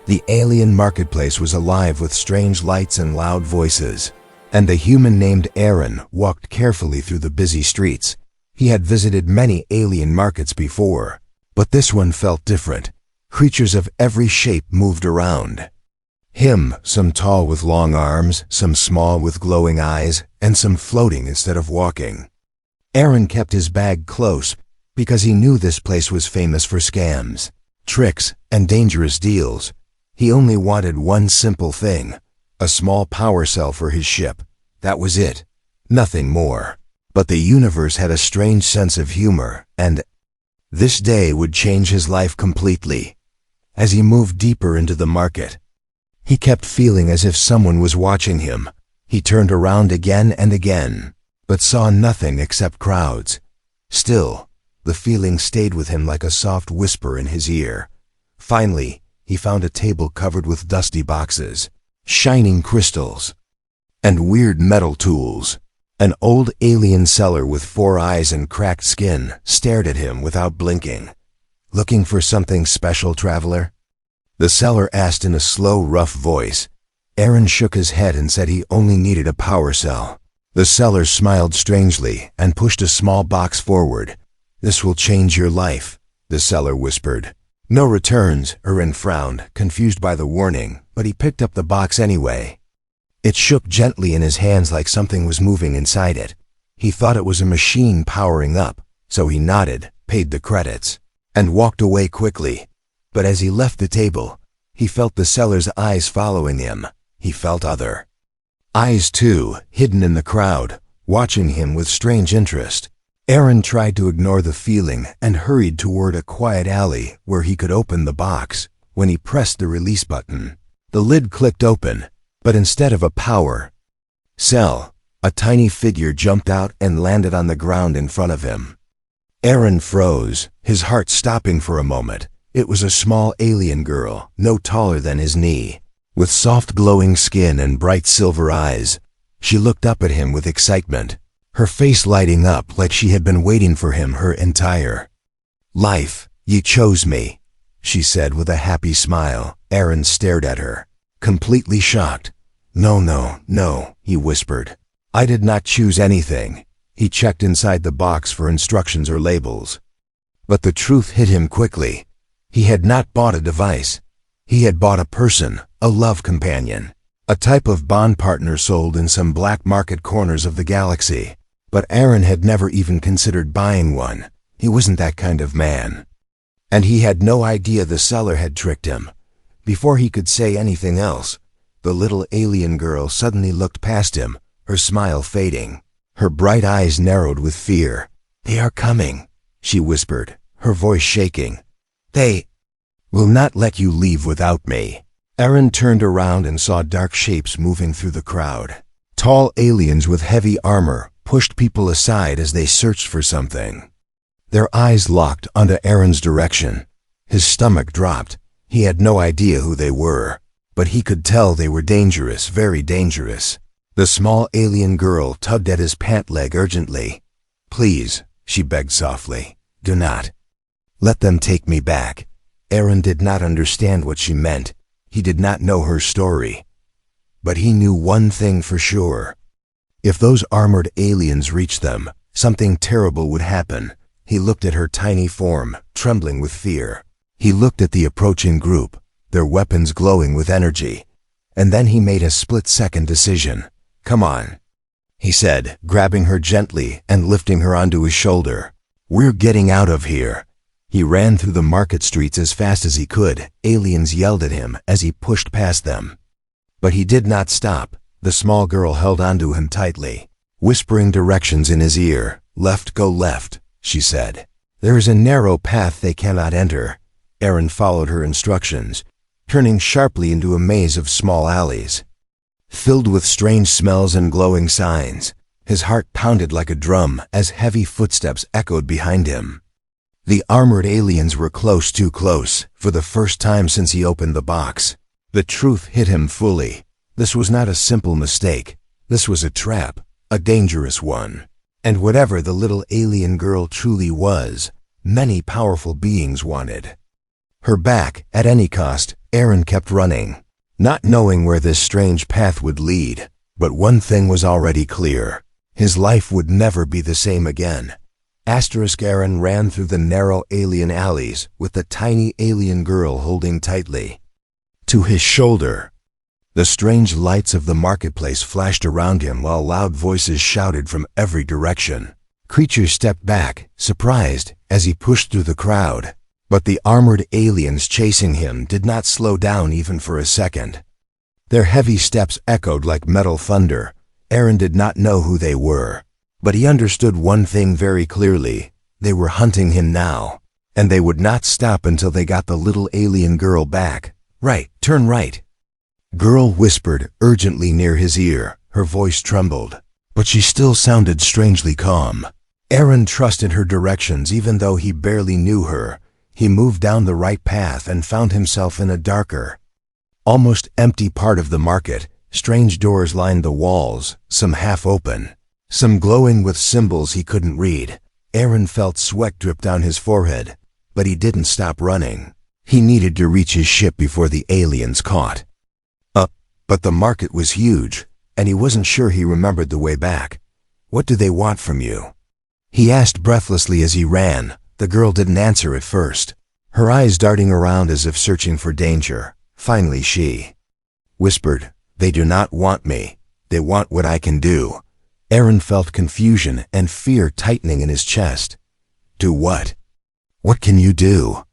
The alien marketplace was alive with strange lights and loud voices, and the human named Aaron walked carefully through the busy streets. He had visited many alien markets before, but this one felt different. Creatures of every shape moved around him, some tall with long arms, some small with glowing eyes, and some floating instead of walking. Aaron kept his bag close because he knew this place was famous for scams, tricks, and dangerous deals. He only wanted one simple thing, a small power cell for his ship. That was it, nothing more. But the universe had a strange sense of humor, and this day would change his life completely. As he moved deeper into the market, he kept feeling as if someone was watching him. He turned around again and again, but saw nothing except crowds. Still, the feeling stayed with him like a soft whisper in his ear. Finally, he found a table covered with dusty boxes, shining crystals, and weird metal tools. An old alien seller with 4 eyes and cracked skin stared at him without blinking. "Looking for something special, traveler?" the seller asked in a slow, rough voice. Aaron shook his head and said he only needed a power cell. The seller smiled strangely and pushed a small box forward. "This will change your life," the seller whispered. "No returns," Aaron frowned, confused by the warning, but he picked up the box anyway. It shook gently in his hands like something was moving inside it. He thought it was a machine powering up, so he nodded, paid the credits, and walked away quickly. But as he left the table, he felt the seller's eyes following him. He felt other eyes too, hidden in the crowd, watching him with strange interest. Aaron tried to ignore the feeling and hurried toward a quiet alley where he could open the box. When he pressed the release button, the lid clicked open, but instead of a power cell, a tiny figure jumped out and landed on the ground in front of him. Aaron froze, his heart stopping for a moment. It was a small alien girl, no taller than his knee, with soft glowing skin and bright silver eyes. She looked up at him with excitement, her face lighting up like she had been waiting for him her entire life. "You chose me," she said with a happy smile. Aaron stared at her, completely shocked. No, he whispered. "I did not choose anything." He checked inside the box for instructions or labels. But the truth hit him quickly. He had not bought a device. He had bought a person, a love companion, a type of bond partner sold in some black market corners of the galaxy. But Aaron had never even considered buying one. He wasn't that kind of man. And he had no idea the seller had tricked him. Before he could say anything else, the little alien girl suddenly looked past him, her smile fading. Her bright eyes narrowed with fear. "They are coming," she whispered, her voice shaking. "They will not let you leave without me." Aaron turned around and saw dark shapes moving through the crowd. Tall aliens with heavy armor pushed people aside as they searched for something. Their eyes locked onto Aaron's direction. His stomach dropped. He had no idea who they were, but he could tell they were dangerous, very dangerous. The small alien girl tugged at his pant leg urgently. "Please," she begged softly, "do not let them take me back." Aaron did not understand what she meant. He did not know her story. But he knew one thing for sure. If those armored aliens reached them, something terrible would happen. He looked at her tiny form, trembling with fear. He looked at the approaching group, their weapons glowing with energy. And then he made a split-second decision. "Come on," he said, grabbing her gently and lifting her onto his shoulder. "We're getting out of here." He ran through the market streets as fast as he could. Aliens yelled at him as he pushed past them. But he did not stop. The small girl held onto him tightly, whispering directions in his ear. "Left, go left," she said. "There is a narrow path they cannot enter." Aaron followed her instructions, turning sharply into a maze of small alleys, filled with strange smells and glowing signs. His heart pounded like a drum as heavy footsteps echoed behind him. The armored aliens were close, too close, for the first time since he opened the box. The truth hit him fully. This was not a simple mistake. This was a trap, a dangerous one. And whatever the little alien girl truly was, many powerful beings wanted Her back, at any cost, Aaron kept running, not knowing where this strange path would lead. But one thing was already clear. His life would never be the same again. Aaron ran through the narrow alien alleys with the tiny alien girl holding tightly to his shoulder. The strange lights of the marketplace flashed around him while loud voices shouted from every direction. Creatures stepped back, surprised, as he pushed through the crowd. But the armored aliens chasing him did not slow down even for a second. Their heavy steps echoed like metal thunder. Aaron did not know who they were, but he understood one thing very clearly. They were hunting him now, and they would not stop until they got the little alien girl back. "Right, turn right." Girl whispered urgently near his ear. Her voice trembled, but she still sounded strangely calm. Aaron trusted her directions even though he barely knew her. He moved down the right path and found himself in a darker, almost empty part of the market. Strange doors lined the walls, some half open, some glowing with symbols he couldn't read. Aaron felt sweat drip down his forehead, but he didn't stop running. He needed to reach his ship before the aliens caught up. But the market was huge, and he wasn't sure he remembered the way back. "What do they want from you?" he asked breathlessly as he ran. The girl didn't answer at first, her eyes darting around as if searching for danger. Finally she whispered, "They do not want me. They want what I can do." Aaron felt confusion and fear tightening in his chest. "Do what? What can you do?"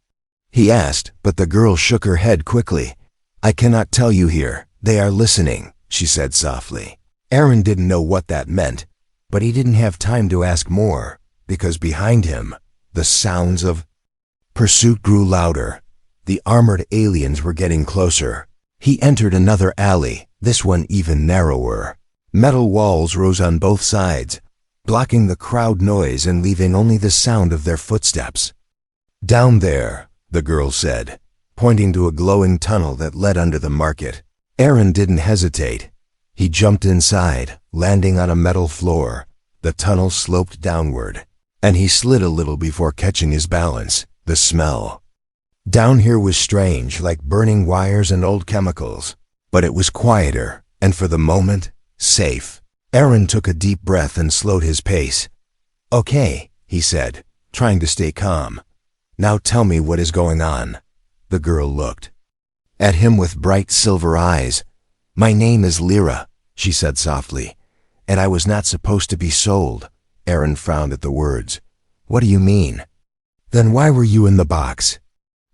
he asked, but the girl shook her head quickly. "I cannot tell you here. They are listening," she said softly. Aaron didn't know what that meant, but he didn't have time to ask more, because behind him, the sounds of pursuit grew louder. The armored aliens were getting closer. He entered another alley, this one even narrower. Metal walls rose on both sides, blocking the crowd noise and leaving only the sound of their footsteps. "Down there," the girl said, pointing to a glowing tunnel that led under the market. Aaron didn't hesitate. He jumped inside, landing on a metal floor. The tunnel sloped downward, and he slid a little before catching his balance. The smell down here was strange, like burning wires and old chemicals, but it was quieter, and for the moment, safe. Aaron took a deep breath and slowed his pace. "Okay," he said, trying to stay calm. "Now tell me what is going on." The girl looked at him with bright silver eyes. "My name is Lyra," she said softly, "and I was not supposed to be sold." Aaron frowned at the words. "What do you mean?" "Then why were you in the box?"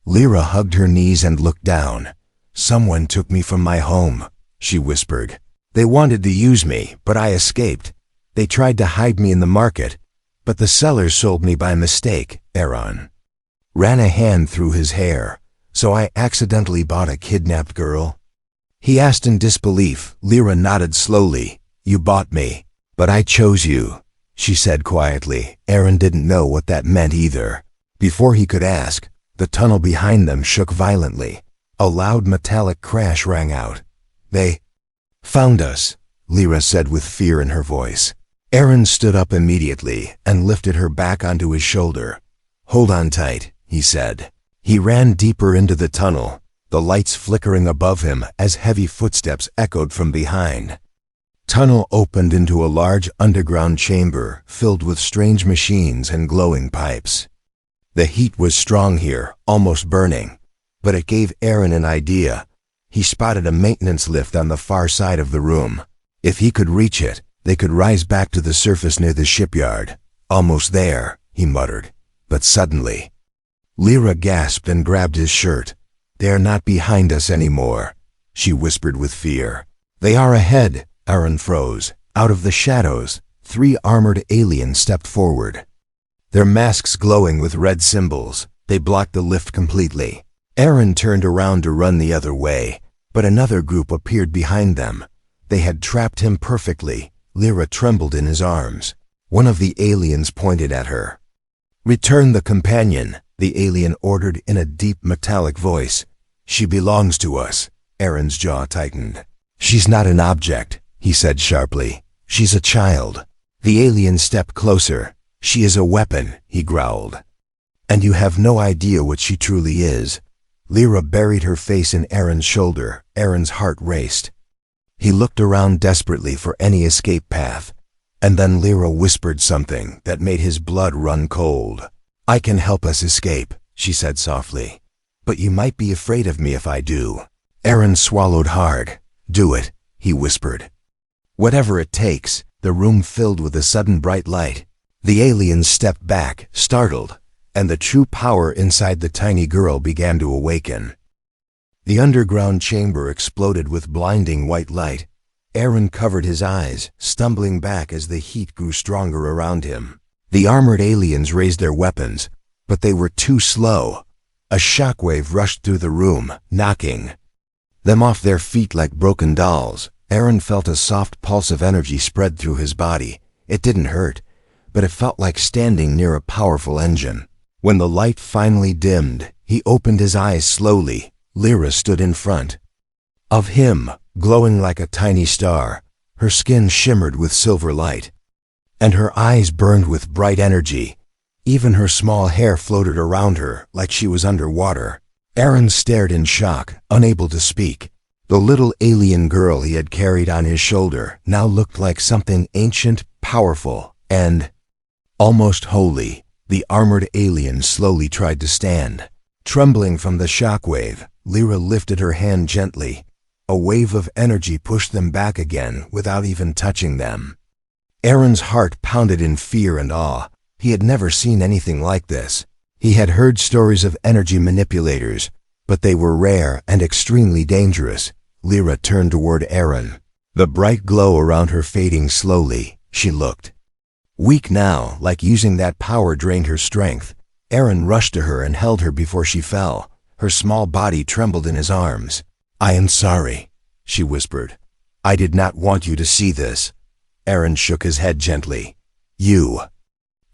Lyra hugged her knees and looked down. "Someone took me from my home," she whispered. "They wanted to use me, but I escaped. They tried to hide me in the market, but the sellers sold me by mistake." Aaron ran a hand through his hair. "So I accidentally bought a kidnapped girl?" he asked in disbelief. Lyra nodded slowly. "You bought me, but I chose you," she said quietly. Aaron didn't know what that meant either. Before he could ask, the tunnel behind them shook violently. A loud metallic crash rang out. "They found us," Lyra said with fear in her voice. Aaron stood up immediately and lifted her back onto his shoulder. "Hold on tight," he said. He ran deeper into the tunnel, the lights flickering above him as heavy footsteps echoed from behind. Tunnel opened into a large underground chamber filled with strange machines and glowing pipes. The heat was strong here, almost burning, but it gave Aaron an idea. He spotted a maintenance lift on the far side of the room. If he could reach it, they could rise back to the surface near the shipyard. "Almost there," he muttered. But suddenly, Lyra gasped and grabbed his shirt. "They are not behind us anymore," she whispered with fear. "They are ahead." Aaron froze. Out of the shadows, 3 armored aliens stepped forward, their masks glowing with red symbols. They blocked the lift completely. Aaron turned around to run the other way, but another group appeared behind them. They had trapped him perfectly. Lyra trembled in his arms. One of the aliens pointed at her. "Return the companion," the alien ordered in a deep metallic voice. "She belongs to us." Aaron's jaw tightened. "She's not an object," he said sharply. "She's a child." The alien stepped closer. "She is a weapon," he growled. "And you have no idea what she truly is." Lyra buried her face in Aaron's shoulder. Aaron's heart raced. He looked around desperately for any escape path, and then Lyra whispered something that made his blood run cold. "I can help us escape," she said softly. "But you might be afraid of me if I do." Aaron swallowed hard. "Do it," he whispered. "Whatever it takes." The room filled with a sudden bright light. The aliens stepped back, startled, and the true power inside the tiny girl began to awaken. The underground chamber exploded with blinding white light. Aaron covered his eyes, stumbling back as the heat grew stronger around him. The armored aliens raised their weapons, but they were too slow. A shockwave rushed through the room, knocking them off their feet like broken dolls. Aaron felt a soft pulse of energy spread through his body. It didn't hurt, but it felt like standing near a powerful engine. When the light finally dimmed, he opened his eyes slowly. Lyra stood in front of him, glowing like a tiny star. Her skin shimmered with silver light, and her eyes burned with bright energy. Even her small hair floated around her like she was underwater. Aaron stared in shock, unable to speak. The little alien girl he had carried on his shoulder now looked like something ancient, powerful, and almost holy. The armored aliens slowly tried to stand. Trembling from the shockwave, Lyra lifted her hand gently. A wave of energy pushed them back again without even touching them. Aaron's heart pounded in fear and awe. He had never seen anything like this. He had heard stories of energy manipulators, but they were rare and extremely dangerous. Lyra turned toward Aaron, the bright glow around her fading slowly. She looked weak now, like using that power drained her strength. Aaron rushed to her and held her before she fell. Her small body trembled in his arms. "I am sorry," she whispered. "I did not want you to see this." Aaron shook his head gently. "You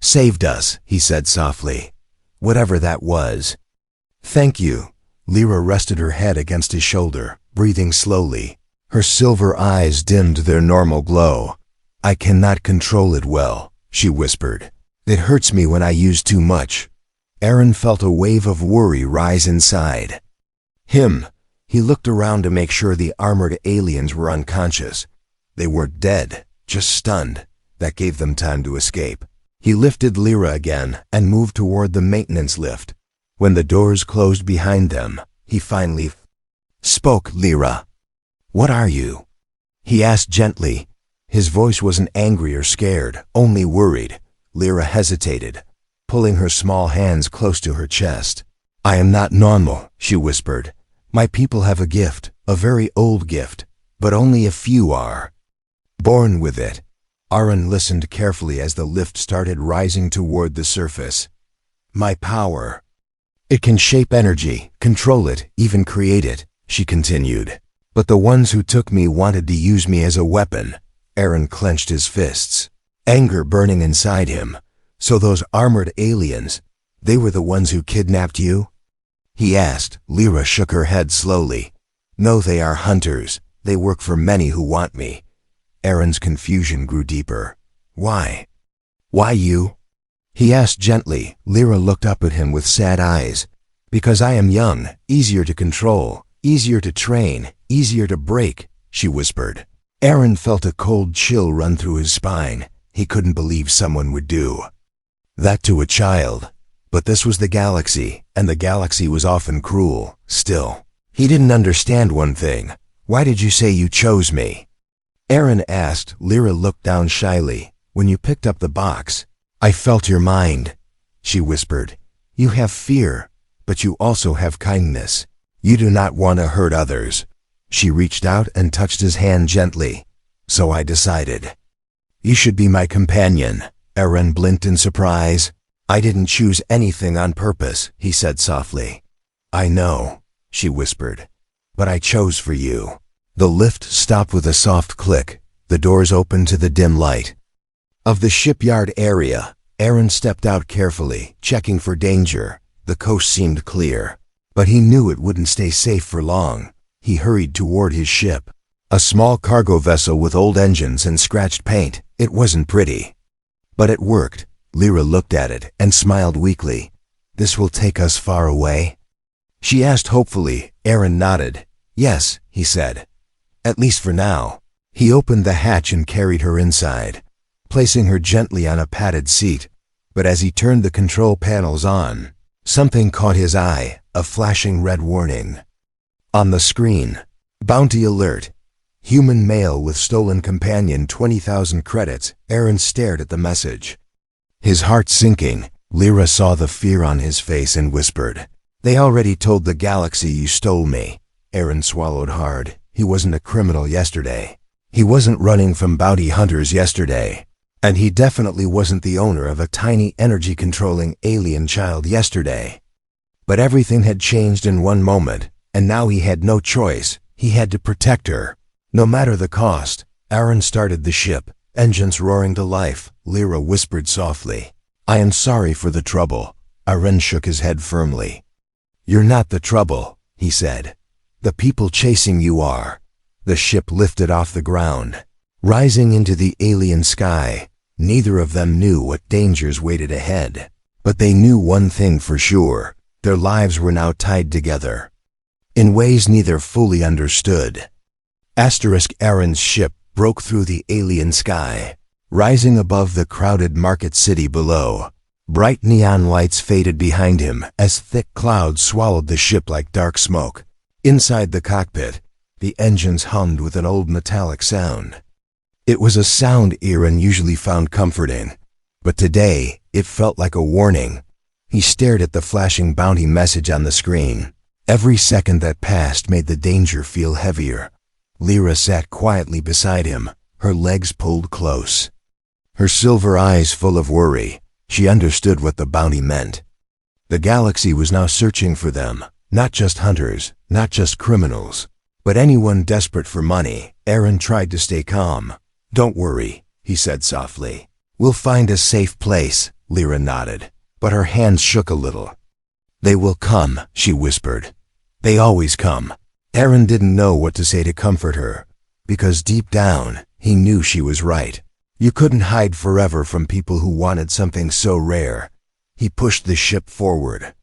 saved us," he said softly. "Whatever that was." "Thank you." Lyra rested her head against his shoulder, breathing slowly. Her silver eyes dimmed their normal glow. "I cannot control it well," she whispered. "It hurts me when I use too much." Aaron felt a wave of worry rise inside him. He looked around to make sure the armored aliens were unconscious. They weren't dead, just stunned. That gave them time to escape. He lifted Lyra again and moved toward the maintenance lift. When the doors closed behind them, he finally spoke. "Lyra, what are you?" he asked gently. His voice wasn't angry or scared, only worried. Lyra hesitated, pulling her small hands close to her chest. "I am not normal," she whispered. "My people have a gift, a very old gift, but only a few are born with it." Aaron listened carefully as the lift started rising toward the surface. "My power. It can shape energy, control it, even create it," she continued. "But the ones who took me wanted to use me as a weapon." Aaron clenched his fists, anger burning inside him. "So those armored aliens, they were the ones who kidnapped you?" he asked. Lyra shook her head slowly. "No, they are hunters. They work for many who want me." Aaron's confusion grew deeper. "Why? Why you?" he asked gently. Lyra looked up at him with sad eyes. "Because I am young, easier to control, easier to train, easier to break," she whispered. Aaron felt a cold chill run through his spine. He couldn't believe someone would do that to a child. But this was the galaxy, and the galaxy was often cruel. Still, he didn't understand one thing. "Why did you say you chose me?" Aaron asked. Lyra looked down shyly. "When you picked up the box, I felt your mind," she whispered. "You have fear, but you also have kindness. You do not want to hurt others." She reached out and touched his hand gently. "So I decided you should be my companion." Aaron blinked in surprise. "I didn't choose anything on purpose," he said softly. "I know," she whispered, "but I chose for you." The lift stopped with a soft click. The doors opened to the dim light of the shipyard area. Aaron stepped out carefully, checking for danger. The coast seemed clear, but he knew it wouldn't stay safe for long. He hurried toward his ship, a small cargo vessel with old engines and scratched paint. It wasn't pretty, but it worked. Lyra looked at it and smiled weakly. "This will take us far away?" She asked hopefully. Aaron nodded. Yes, he said. At least for now. He opened the hatch and carried her inside, placing her gently on a padded seat. But as he turned the control panels on, something caught his eye, a flashing red warning. On the screen, bounty alert. Human male with stolen companion, 20,000 credits. Aaron stared at the message. His heart sinking, Lyra saw the fear on his face and whispered, "They already told the galaxy you stole me." Aaron swallowed hard. He wasn't a criminal yesterday. He wasn't running from bounty hunters yesterday. And he definitely wasn't the owner of a tiny energy-controlling alien child yesterday. But everything had changed in one moment, and now he had no choice. He had to protect her, no matter the cost. Aaron started the ship, engines roaring to life. Lyra whispered softly, "I am sorry for the trouble." Aaron shook his head firmly. "You're not the trouble," he said. "The people chasing you are." The ship lifted off the ground, rising into the alien sky. Neither of them knew what dangers waited ahead, but they knew one thing for sure. Their lives were now tied together, in ways neither fully understood. Aaron's ship broke through the alien sky, rising above the crowded market city below. Bright neon lights faded behind him as thick clouds swallowed the ship like dark smoke. Inside the cockpit, the engines hummed with an old metallic sound. It was a sound Aaron usually found comforting, but today it felt like a warning. He stared at the flashing bounty message on the screen. Every second that passed made the danger feel heavier. Lyra sat quietly beside him, her legs pulled close, her silver eyes full of worry. She understood what the bounty meant. The galaxy was now searching for them, not just hunters, not just criminals, but anyone desperate for money. Aaron tried to stay calm. "Don't worry," he said softly. "We'll find a safe place." Lyra nodded, but her hands shook a little. "They will come," she whispered. "They always come." Aaron didn't know what to say to comfort her, because deep down, he knew she was right. You couldn't hide forever from people who wanted something so rare. He pushed the ship forward,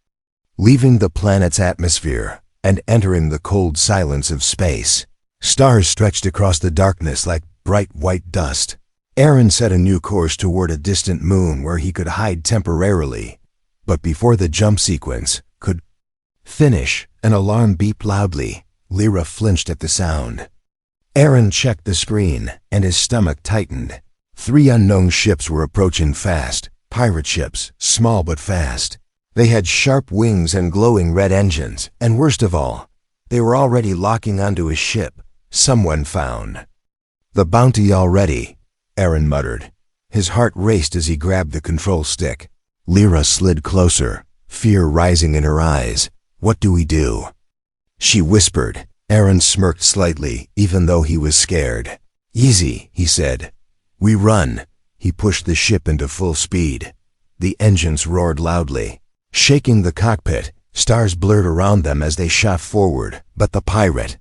leaving the planet's atmosphere and entering the cold silence of space. Stars stretched across the darkness like bright white dust. Aaron set a new course toward a distant moon where he could hide temporarily. But before the jump sequence could finish, an alarm beeped loudly. Lyra flinched at the sound. Aaron checked the screen, and his stomach tightened. 3 unknown ships were approaching fast. Pirate ships, small but fast. They had sharp wings and glowing red engines, and worst of all, they were already locking onto his ship. Someone found the bounty already, Aaron muttered. His heart raced as he grabbed the control stick. Lyra slid closer, fear rising in her eyes. "What do we do?" she whispered. Aaron smirked slightly, even though he was scared. "Easy," he said. "We run." He pushed the ship into full speed. The engines roared loudly, shaking the cockpit. Stars blurred around them as they shot forward, but the pirate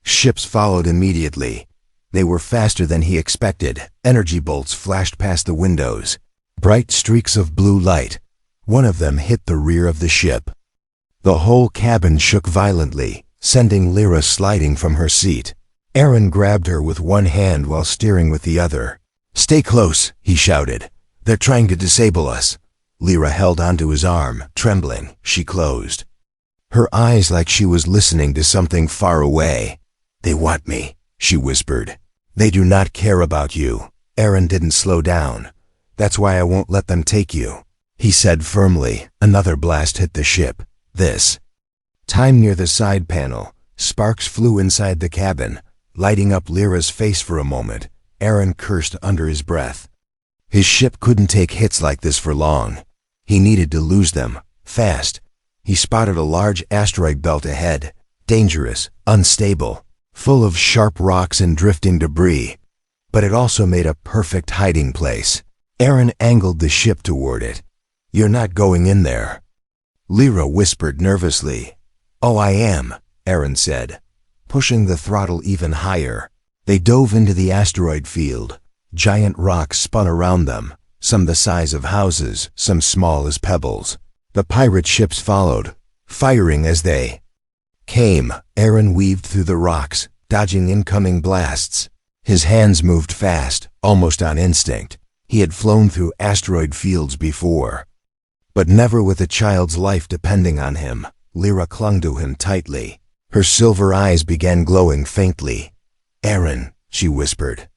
ships followed immediately. They were faster than he expected. Energy bolts flashed past the windows, bright streaks of blue light. One of them hit the rear of the ship. The whole cabin shook violently, sending Lyra sliding from her seat. Aaron grabbed her with one hand while steering with the other. "Stay close," he shouted. "They're trying to disable us." Lyra held onto his arm, trembling. She closed her eyes like she was listening to something far away. "They want me," she whispered. "They do not care about you." Aaron didn't slow down. "That's why I won't let them take you," he said firmly. Another blast hit the ship. This time near the side panel, sparks flew inside the cabin, lighting up Lyra's face for a moment. Aaron cursed under his breath. His ship couldn't take hits like this for long. He needed to lose them, fast. He spotted a large asteroid belt ahead, dangerous, unstable, full of sharp rocks and drifting debris. But it also made a perfect hiding place. Aaron angled the ship toward it. "You're not going in there," Lyra whispered nervously. "Oh, I am," Aaron said, pushing the throttle even higher. They dove into the asteroid field. Giant rocks spun around them, some the size of houses, some small as pebbles. The pirate ships followed, firing as they came. Aaron weaved through the rocks, dodging incoming blasts. His hands moved fast, almost on instinct. He had flown through asteroid fields before, but never with a child's life depending on him. Lyra clung to him tightly. Her silver eyes began glowing faintly. "Aaron," she whispered,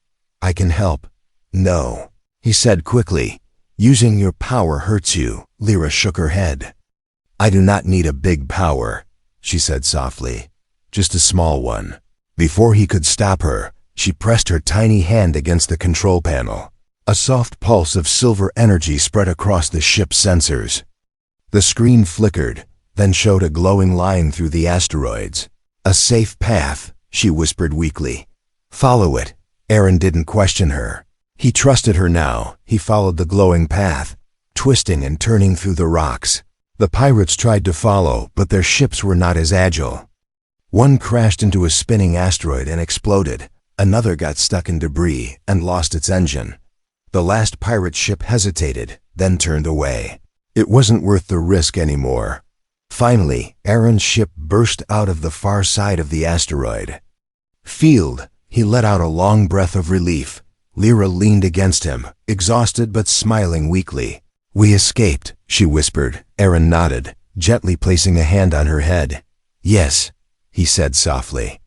"I can help." "No," he said quickly. "Using your power hurts you." Lyra shook her head. "I do not need a big power," she said softly. "Just a small one." Before he could stop her, she pressed her tiny hand against the control panel. A soft pulse of silver energy spread across the ship's sensors. The screen flickered, then showed a glowing line through the asteroids. "A safe path," she whispered weakly. "Follow it." Aaron didn't question her. He trusted her now. He followed the glowing path, twisting and turning through the rocks. The pirates tried to follow, but their ships were not as agile. One crashed into a spinning asteroid and exploded. Another got stuck in debris and lost its engine. The last pirate ship hesitated, then turned away. It wasn't worth the risk anymore. Finally, Aaron's ship burst out of the far side of the asteroid field. He let out a long breath of relief. Lyra leaned against him, exhausted but smiling weakly. "We escaped," she whispered. Aaron nodded, gently placing a hand on her head. "Yes," he said softly.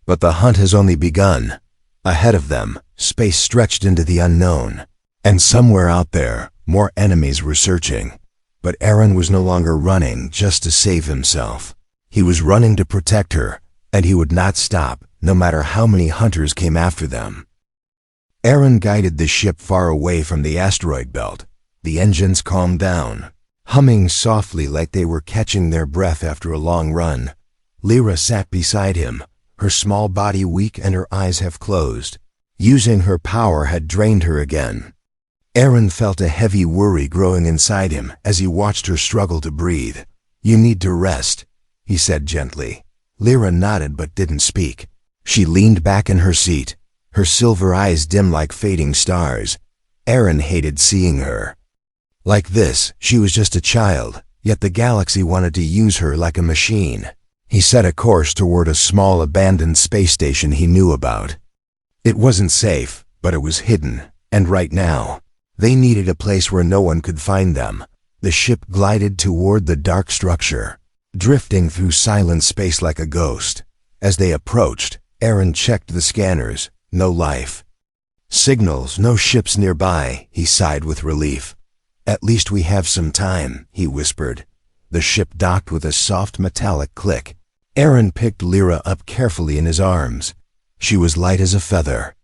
"But the hunt has only begun." Ahead of them, space stretched into the unknown. And somewhere out there, more enemies were searching. But Aaron was no longer running just to save himself. He was running to protect her, and he would not stop, no matter how many hunters came after them. Aaron guided the ship far away from the asteroid belt. The engines calmed down, humming softly like they were catching their breath after a long run. Lyra sat beside him, her small body weak and her eyes half closed. Using her power had drained her again. Aaron felt a heavy worry growing inside him as he watched her struggle to breathe. "You need to rest," he said gently. Lyra nodded but didn't speak. She leaned back in her seat, her silver eyes dim like fading stars. Aaron hated seeing her like this. She was just a child, yet the galaxy wanted to use her like a machine. He set a course toward a small abandoned space station he knew about. It wasn't safe, but it was hidden, and right now, they needed a place where no one could find them. The ship glided toward the dark structure, drifting through silent space like a ghost. As they approached, Aaron checked the scanners. No life signals, no ships nearby. He sighed with relief. "At least we have some time," he whispered. The ship docked with a soft metallic click. Aaron picked Lyra up carefully in his arms. She was light as a feather.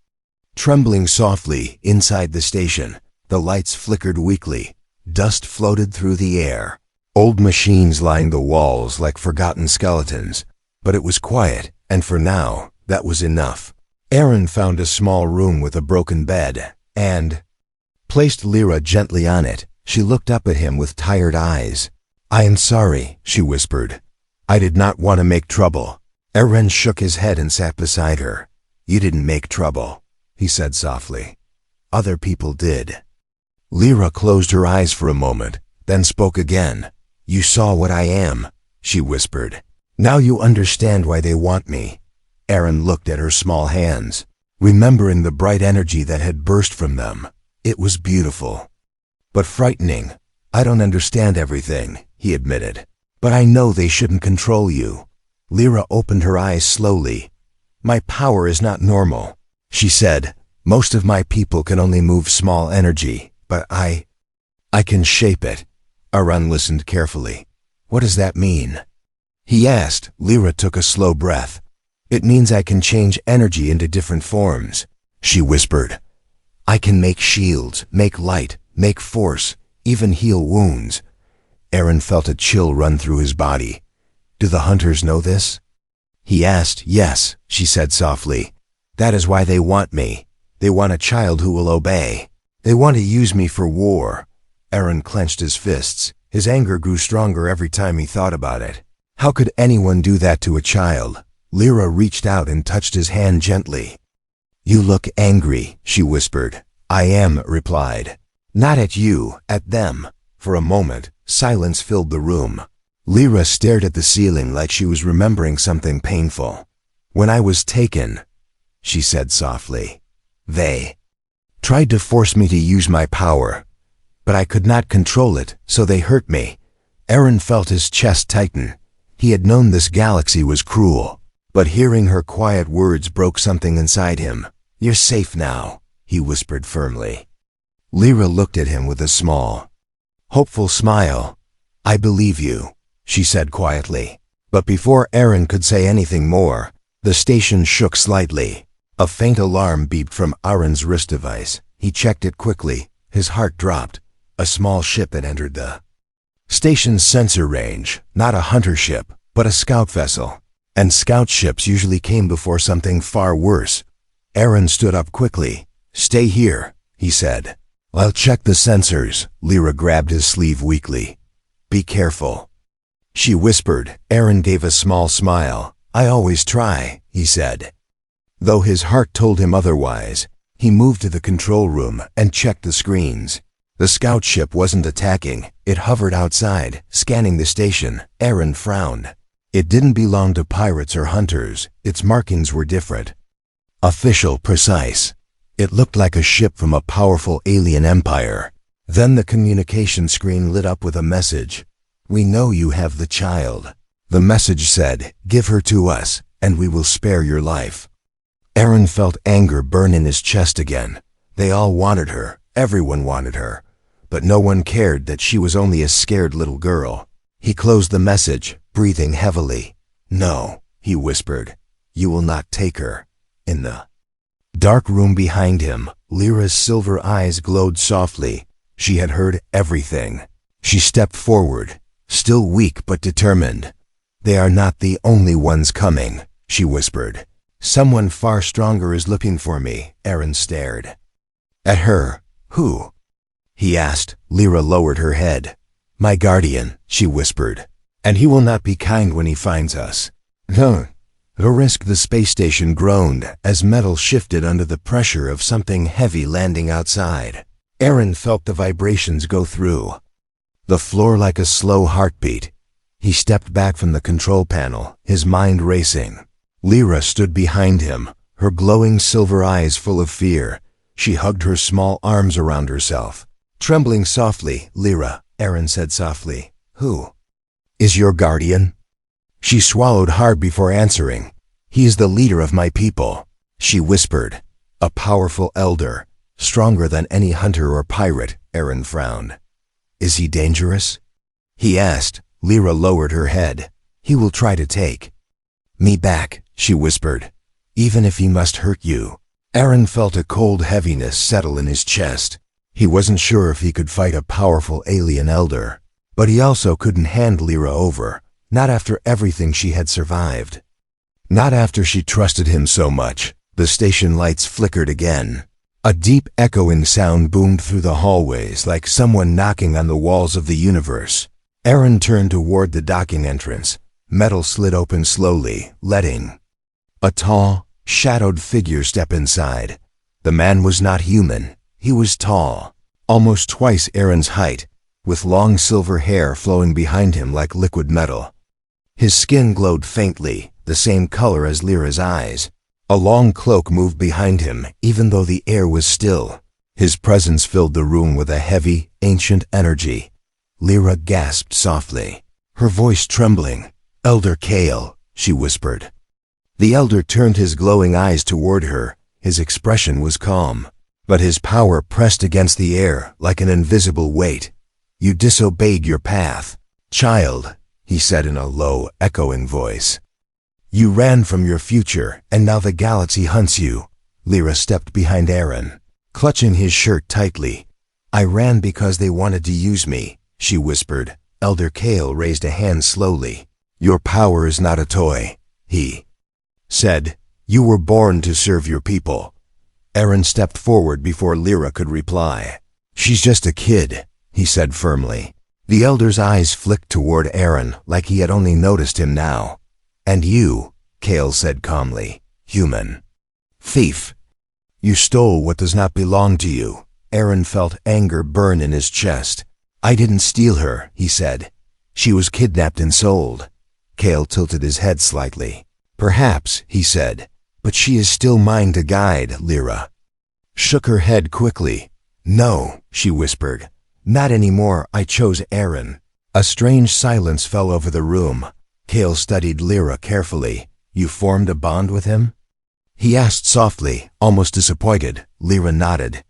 Trembling softly inside the station, the lights flickered weakly. Dust floated through the air. Old machines lined the walls like forgotten skeletons. But it was quiet, and for now, that was enough. Aaron found a small room with a broken bed, and placed Lyra gently on it. She looked up at him with tired eyes. "I am sorry," she whispered. "I did not want to make trouble." Aaron shook his head and sat beside her. "You didn't make trouble," he said softly. "Other people did." Lyra closed her eyes for a moment, then spoke again. "You saw what I am," she whispered. "Now you understand why they want me." Aaron looked at her small hands, remembering the bright energy that had burst from them. It was beautiful, but frightening. "I don't understand everything," he admitted, "but I know they shouldn't control you." Lyra opened her eyes slowly. "My power is not normal," she said. "Most of my people can only move small energy, but I can shape it." Aaron listened carefully. "What does that mean?" he asked. Lyra took a slow breath. "It means I can change energy into different forms," she whispered. "I can make shields, make light, make force, even heal wounds." Aaron felt a chill run through his body. "Do the hunters know this?" he asked. "Yes," she said softly. "That is why they want me. They want a child who will obey. They want to use me for war." Aaron clenched his fists. His anger grew stronger every time he thought about it. How could anyone do that to a child? Lyra reached out and touched his hand gently. "You look angry," she whispered. "I am," replied. "Not at you, at them." For a moment, silence filled the room. Lyra stared at the ceiling like she was remembering something painful. "When I was taken," she said softly, "they tried to force me to use my power, but I could not control it, so they hurt me." Aaron felt his chest tighten. He had known this galaxy was cruel, but hearing her quiet words broke something inside him. "You're safe now," he whispered firmly. Lyra looked at him with a small, hopeful smile. "I believe you," she said quietly. But before Aaron could say anything more, the station shook slightly. A faint alarm beeped from Aaron's wrist device. He checked it quickly. His heart dropped. A small ship had entered the station's sensor range. Not a hunter ship, but a scout vessel. And scout ships usually came before something far worse. Aaron stood up quickly. "Stay here," he said. "I'll check the sensors." Lyra grabbed his sleeve weakly. "Be careful," she whispered. Aaron gave a small smile. "I always try," he said. Though his heart told him otherwise, he moved to the control room and checked the screens. The scout ship wasn't attacking. It hovered outside, scanning the station. Aaron frowned. It didn't belong to pirates or hunters. Its markings were different. Official, precise. It looked like a ship from a powerful alien empire. Then the communication screen lit up with a message. "We know you have the child." The message said, "Give her to us, and we will spare your life." Aaron felt anger burn in his chest again. They all wanted her. Everyone wanted her. But no one cared that she was only a scared little girl. He closed the message, breathing heavily. "No," he whispered. "You will not take her." In the dark room behind him, Lyra's silver eyes glowed softly. She had heard everything. She stepped forward, still weak but determined. "They are not the only ones coming," she whispered. "Someone far stronger is looking for me." Aaron stared at her. "Who?" he asked. Lyra lowered her head. "My guardian," she whispered. "And he will not be kind when he finds us." "No." The risk. The space station groaned as metal shifted under the pressure of something heavy landing outside. Aaron felt the vibrations go through the floor like a slow heartbeat. He stepped back from the control panel, his mind racing. Lyra stood behind him, her glowing silver eyes full of fear. She hugged her small arms around herself. Trembling softly, "Lyra," Aaron said softly, "who is your guardian?" She swallowed hard before answering. "He is the leader of my people," she whispered. "A powerful elder, stronger than any hunter or pirate." Aaron frowned. "Is he dangerous?" he asked. Lyra lowered her head. "He will try to take me back," she whispered, "even if he must hurt you." Aaron felt a cold heaviness settle in his chest. He wasn't sure if he could fight a powerful alien elder, but he also couldn't hand Lyra over. Not after everything she had survived. Not after she trusted him so much. The station lights flickered again. A deep echoing sound boomed through the hallways like someone knocking on the walls of the universe. Aaron turned toward the docking entrance. Metal slid open slowly, letting a tall, shadowed figure step inside. The man was not human. He was tall, almost twice Aaron's height, with long silver hair flowing behind him like liquid metal. His skin glowed faintly, the same color as Lyra's eyes. A long cloak moved behind him, even though the air was still. His presence filled the room with a heavy, ancient energy. Lyra gasped softly, her voice trembling. "Elder Kale," she whispered. The elder turned his glowing eyes toward her. His expression was calm, but his power pressed against the air like an invisible weight. "You disobeyed your path, child," he said in a low, echoing voice. "You ran from your future, and now the galaxy hunts you." Lyra stepped behind Aaron, clutching his shirt tightly. "I ran because they wanted to use me," she whispered. Elder Kale raised a hand slowly. "Your power is not a toy," he said. "You were born to serve your people." Aaron stepped forward before Lyra could reply. "She's just a kid," he said firmly. The elder's eyes flicked toward Aaron like he had only noticed him now. "And you," Kale said calmly, "human thief. You stole what does not belong to you." Aaron felt anger burn in his chest. "I didn't steal her," he said. She was kidnapped and sold. Kale tilted his head slightly. Perhaps, he said, but she is still mine to guide. Lyra shook her head quickly. No, she whispered. Not anymore. I chose Aaron. A strange silence fell over the room. Kale studied Lyra carefully. You formed a bond with him? He asked softly, almost disappointed. Lyra nodded.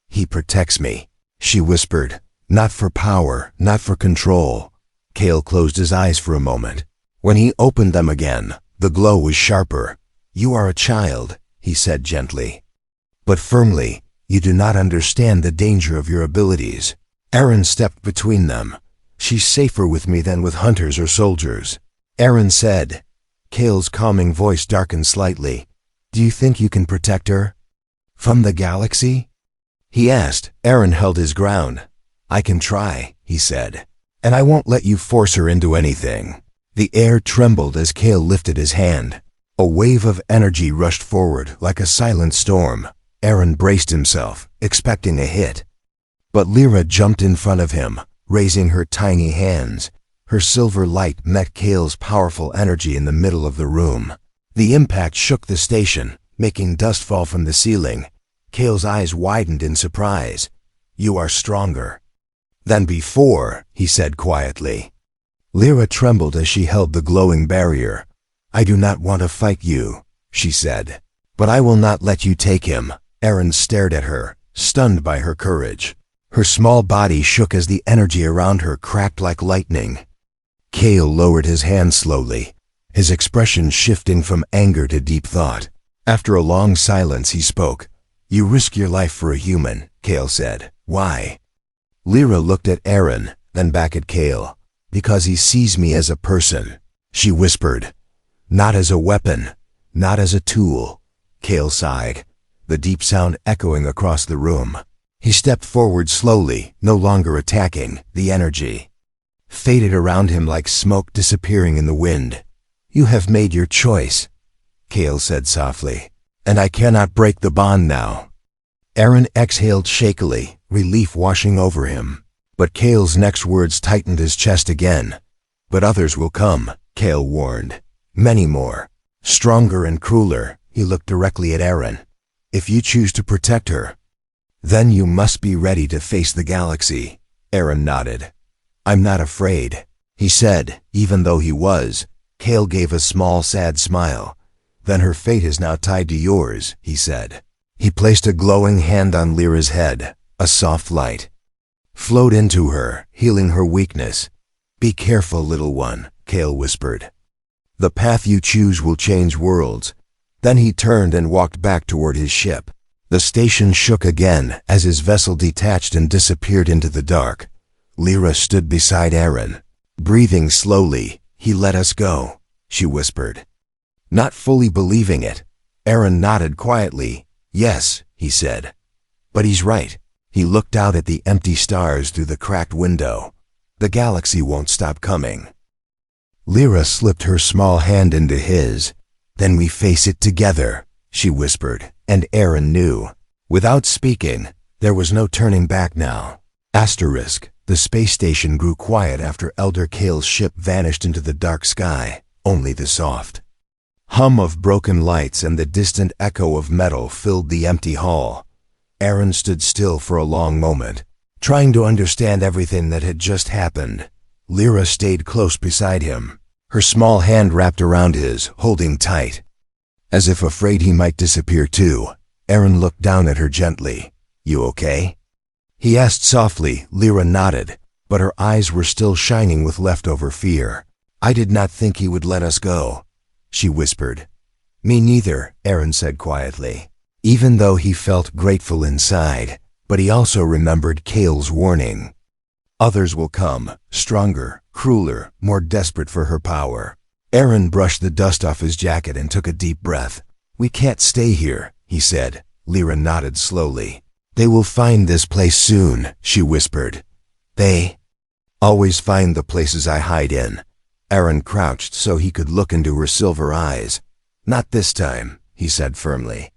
He protects me, she whispered. Not for power, not for control. Kale closed his eyes for a moment. When he opened them again, the glow was sharper. You are a child, he said gently, but firmly. You do not understand the danger of your abilities. Aaron stepped between them. She's safer with me than with hunters or soldiers, Aaron said. Kale's calming voice darkened slightly. Do you think you can protect her? From the galaxy? He asked. Aaron held his ground. I can try, he said. And I won't let you force her into anything. The air trembled as Kale lifted his hand. A wave of energy rushed forward like a silent storm. Aaron braced himself, expecting a hit. But Lyra jumped in front of him, raising her tiny hands. Her silver light met Kale's powerful energy in the middle of the room. The impact shook the station, making dust fall from the ceiling. Kale's eyes widened in surprise. You are stronger than before, he said quietly. Lyra trembled as she held the glowing barrier. I do not want to fight you, she said. But I will not let you take him. Aaron stared at her, stunned by her courage. Her small body shook as the energy around her cracked like lightning. Kale lowered his hand slowly, his expression shifting from anger to deep thought. After a long silence, he spoke. You risk your life for a human, Kale said. Why? Lyra looked at Aaron, then back at Kale. Because he sees me as a person, she whispered. Not as a weapon, not as a tool. Kale sighed, the deep sound echoing across the room. He stepped forward slowly, no longer attacking. The energy faded around him like smoke disappearing in the wind. You have made your choice, Kale said softly, and I cannot break the bond now. Aaron exhaled shakily, relief washing over him. But Kale's next words tightened his chest again. But others will come, Kale warned. Many more. Stronger and crueler. He looked directly at Aaron. If you choose to protect her, then you must be ready to face the galaxy. Aaron nodded. I'm not afraid, he said. Even though he was, Kale gave a small sad smile. Then her fate is now tied to yours, he said. He placed a glowing hand on Lyra's head. A soft light flowed into her, healing her weakness. Be careful, little one, Kale whispered. The path you choose will change worlds. Then he turned and walked back toward his ship. The station shook again as his vessel detached and disappeared into the dark. Lyra stood beside Aaron. Breathing slowly. He let us go, she whispered. Not fully believing it, Aaron nodded quietly. Yes, he said. But he's right. He looked out at the empty stars through the cracked window. The galaxy won't stop coming. Lyra slipped her small hand into his. Then we face it together, she whispered, and Aaron knew. Without speaking, there was no turning back now. Asterisk. The space station grew quiet after Elder Kale's ship vanished into the dark sky. Only the soft hum of broken lights and the distant echo of metal filled the empty hall. Aaron stood still for a long moment, trying to understand everything that had just happened. Lyra stayed close beside him, her small hand wrapped around his, holding tight. As if afraid he might disappear too, Aaron looked down at her gently. You okay? He asked softly. Lyra nodded, but her eyes were still shining with leftover fear. I did not think he would let us go, she whispered. Me neither, Aaron said quietly, even though he felt grateful inside, but he also remembered Kale's warning. Others will come, stronger, crueler, more desperate for her power. Aaron brushed the dust off his jacket and took a deep breath. We can't stay here, he said. Lyra nodded slowly. They will find this place soon, she whispered. They always find the places I hide in. Aaron crouched so he could look into her silver eyes. Not this time, he said firmly.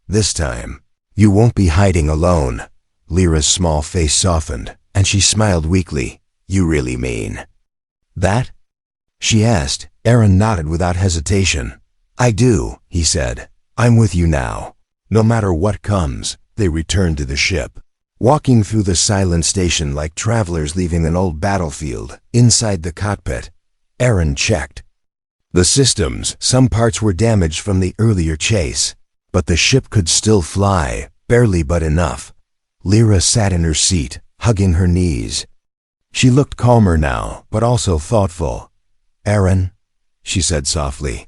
This time, you won't be hiding alone. Lyra's small face softened, and she smiled weakly. You really mean That? She asked. Aaron nodded without hesitation. I do, he said. I'm with you now. No matter what comes. They returned to the ship. Walking through the silent station like travelers leaving an old battlefield, inside the cockpit, Aaron checked. The systems, some parts were damaged from the earlier chase, but the ship could still fly, barely but enough. Lyra sat in her seat, hugging her knees. She looked calmer now, but also thoughtful. Aaron, she said softly.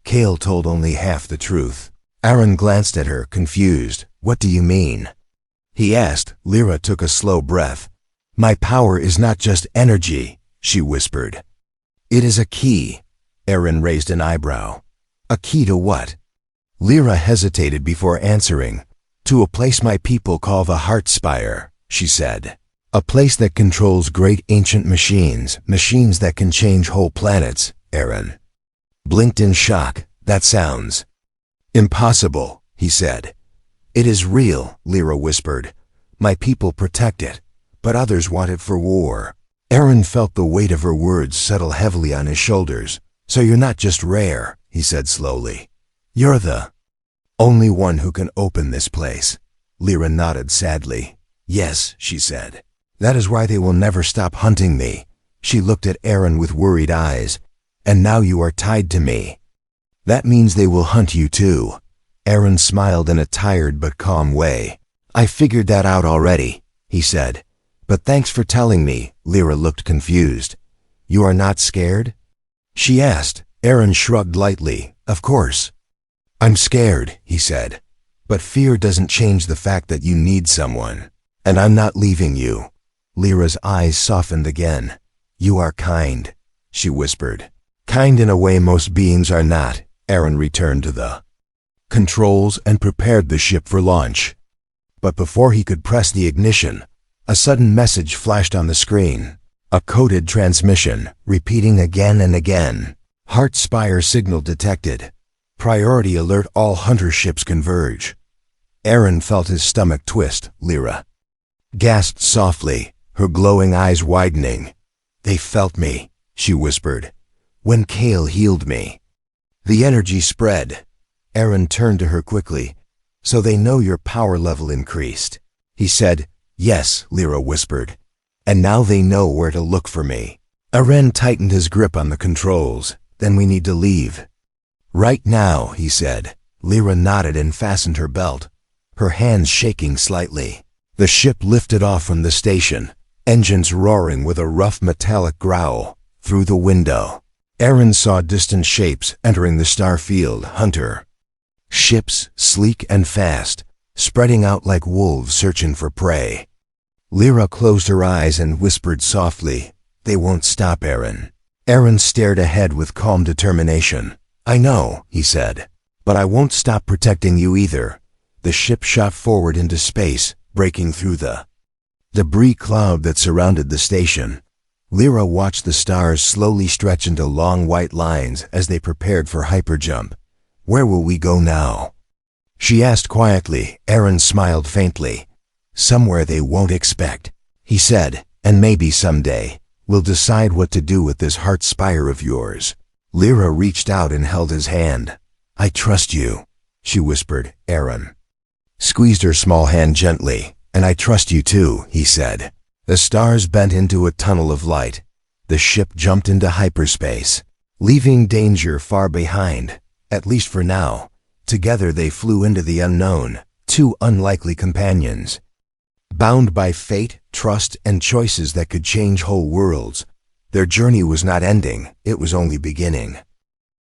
Kale told only half the truth. Aaron glanced at her, confused. What do you mean? He asked. Lyra took a slow breath. My power is not just energy, she whispered. It is a key. Aaron raised an eyebrow. A key to what? Lyra hesitated before answering. To a place my people call the Heart Spire, she said. A place that controls great ancient machines, machines that can change whole planets, Aaron blinked in shock. That sounds impossible, he said. It is real, Lyra whispered. My people protect it, but others want it for war. Aaron felt the weight of her words settle heavily on his shoulders. So you're not just rare, he said slowly. You're the only one who can open this place. Lyra nodded sadly. Yes, she said. That is why they will never stop hunting me. She looked at Aaron with worried eyes. And now you are tied to me. That means they will hunt you too. Aaron smiled in a tired but calm way. I figured that out already, he said. But thanks for telling me. Lyra looked confused. You are not scared? She asked. Aaron shrugged lightly. Of course. I'm scared, he said. But fear doesn't change the fact that you need someone. And I'm not leaving you. Lyra's eyes softened again. You are kind, she whispered. Kind in a way most beings are not. Aaron returned to the controls and prepared the ship for launch. But before he could press the ignition, a sudden message flashed on the screen. A coded transmission, repeating again and again. Heart Spire signal detected. Priority alert, all hunter ships converge. Aaron felt his stomach twist. Lyra gasped softly, her glowing eyes widening. They felt me, she whispered. When Kale healed me. The energy spread. Aaron turned to her quickly. So they know your power level increased. He said. Yes, Lyra whispered. And now they know where to look for me. Aaron tightened his grip on the controls. Then we need to leave. Right now, he said. Lyra nodded and fastened her belt, her hands shaking slightly. The ship lifted off from the station, engines roaring with a rough metallic growl. Through the window, Aaron saw distant shapes entering the star field. Hunter ships, sleek and fast, spreading out like wolves searching for prey. Lyra closed her eyes and whispered softly, They won't stop, Aaron. Aaron stared ahead with calm determination. I know, he said, but I won't stop protecting you either. The ship shot forward into space, breaking through the debris cloud that surrounded the station. Lyra watched the stars slowly stretch into long white lines as they prepared for hyperjump. Where will we go now? She asked quietly. Aaron smiled faintly. Somewhere they won't expect, he said, and maybe someday, we'll decide what to do with this heart spire of yours. Lyra reached out and held his hand. I trust you, she whispered. Aaron squeezed her small hand gently. And I trust you too, he said. The stars bent into a tunnel of light. The ship jumped into hyperspace, leaving danger far behind, at least for now. Together they flew into the unknown, two unlikely companions. Bound by fate, trust, and choices that could change whole worlds, their journey was not ending, it was only beginning.